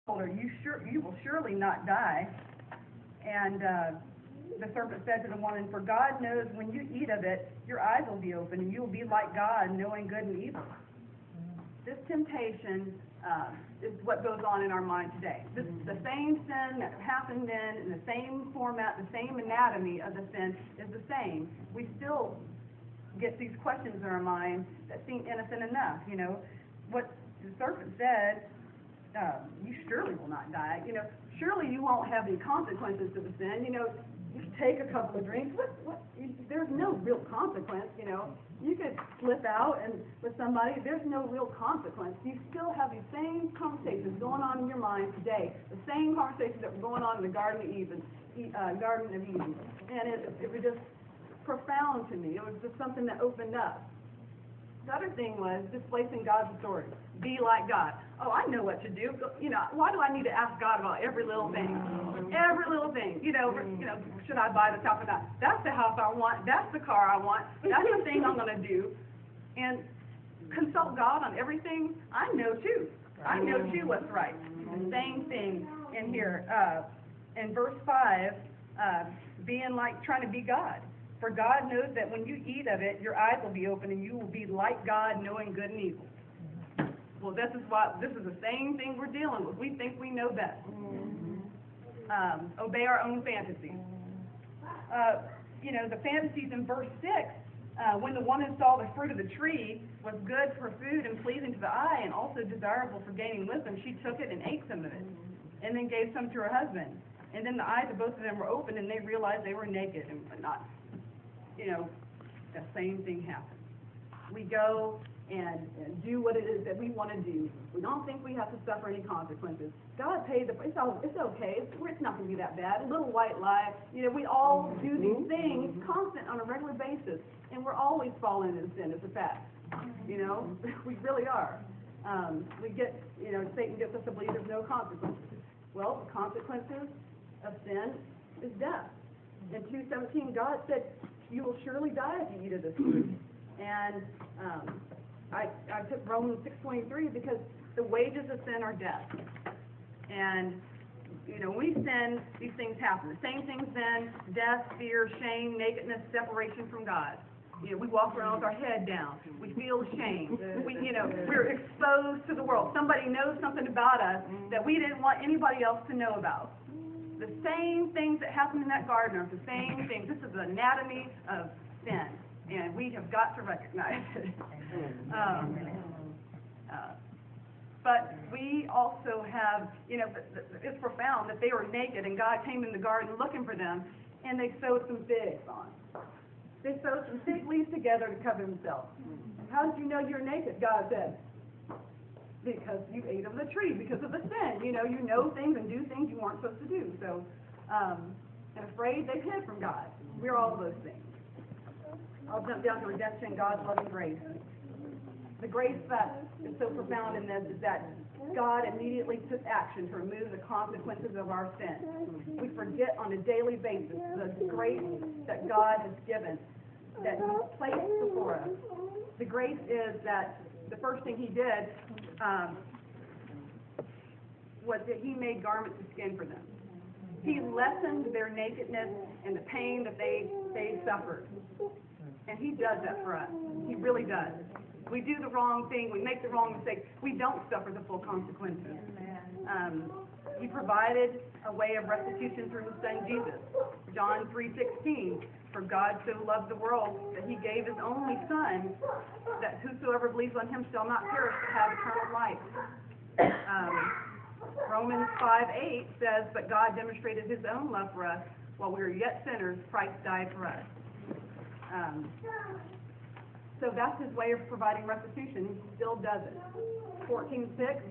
told her, you will surely not die. And the serpent said to the woman, for God knows when you eat of it, your eyes will be open, and you will be like God, knowing good and evil. This temptation is what goes on in our mind today. This is the same sin that happened then, in the same format, the same anatomy of the sin is the same. We still get these questions in our mind that seem innocent enough. You know, what the serpent said, you surely will not die. You know, surely you won't have any consequences to the sin. You know, you take a couple of drinks. There's no real consequence. You know, you could slip out and with somebody. There's no real consequence. You still have these same conversations going on in your mind today. The same conversations that were going on in the Garden of Eden. And it was just profound to me. It was just something that opened up. The other thing was displacing God's authority. Be like God. Oh, I know what to do. You know, why do I need to ask God about every little thing? Every little thing. You know, should I buy this house or not? That's the house I want. That's the car I want. That's the thing I'm going to do. And consult God on everything. I know too. I know too what's right. The same thing in here. In verse 5, being like trying to be God. For God knows that when you eat of it, your eyes will be open and you will be like God, knowing good and evil. Well, this is the same thing we're dealing with. We think we know best. Obey our own fantasies. You know, the fantasies in verse 6, when the woman saw the fruit of the tree was good for food and pleasing to the eye and also desirable for gaining wisdom, she took it and ate some of it and then gave some to her husband. And then the eyes of both of them were opened and they realized they were naked and not. You know, the same thing happens. We go and do what it is that we want to do. We don't think we have to suffer any consequences. God paid the price. It's okay. It's not going to be that bad. A little white lie. You know, we all do these things constant on a regular basis, and we're always falling into sin. It's a fact. You know, we really are. We get, you know, Satan gets us to believe there's no consequences. Well, the consequences of sin is death. In 2:17, God said, you will surely die if you eat of this fruit. And I took Romans 6:23 because the wages of sin are death. And, you know, when we sin, these things happen. The same things then, death, fear, shame, nakedness, separation from God. You know, we walk around with our head down. We feel ashamed. We're exposed to the world. Somebody knows something about us that we didn't want anybody else to know about. The same things that happened in that garden are the same things. This is the anatomy of sin, and we have got to recognize it. But we also have, you know, it's profound that they were naked, and God came in the garden looking for them, and they sewed some figs on. They sewed some fig leaves together to cover themselves. How did you know you're naked? God said. Because you ate of the tree, because of the sin. You know things and do things you weren't supposed to do. So, and afraid, they hid from God. We're all those things. I'll jump down to redemption, God's loving grace. The grace that is so profound in this is that God immediately took action to remove the consequences of our sin. We forget on a daily basis the grace that God has given, that He placed before us. The grace is that the first thing He did was that He made garments of skin for them. He lessened their nakedness and the pain that they suffered. And He does that for us. He really does. We do the wrong thing, we make the wrong mistake, we don't suffer the full consequences. He provided a way of restitution through His Son Jesus. John 3:16. For God so loved the world that He gave His only Son, that whosoever believes on Him shall not perish but have eternal life. Romans 5:8 says, but God demonstrated His own love for us. While we were yet sinners, Christ died for us. So that's His way of providing restitution. He still does it. 14:6,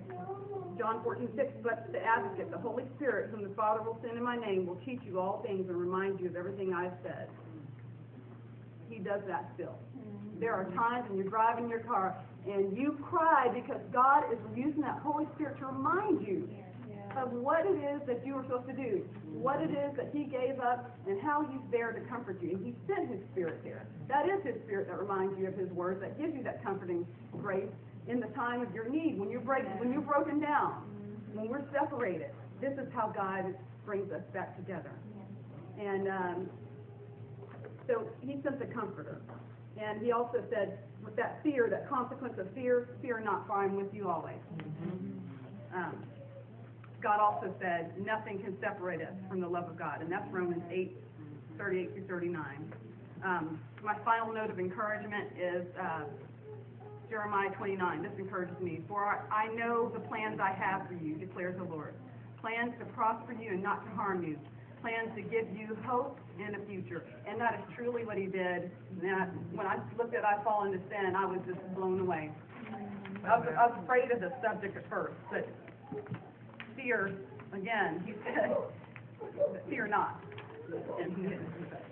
John 14:6, but the Advocate, the Holy Spirit, whom the Father will send in my name, will teach you all things and remind you of everything I've said. He does that still. There are times when you're driving your car and you cry because God is using that Holy Spirit to remind you of what it is that you were supposed to do, what it is that He gave up, and how He's there to comfort you. And He sent His Spirit there. That is His Spirit that reminds you of His words, that gives you that comforting grace in the time of your need, when you're broken down, when we're separated. separated, this is how God brings us back together. And so he sent the Comforter. And he also said, with that fear, that consequence of fear, fear not, for I am with you always. God also said, nothing can separate us from the love of God. And that's Romans 8:38 through 39. My final note of encouragement is Jeremiah 29. This encourages me. For I know the plans I have for you, declares the Lord. Plans to prosper you and not to harm you. Plans to give you hope in the future. And that is truly what he did. And when I looked at I fall into sin, I was just blown away. I was afraid of the subject at first, but fear, again, he said, fear not. And he didn't do that.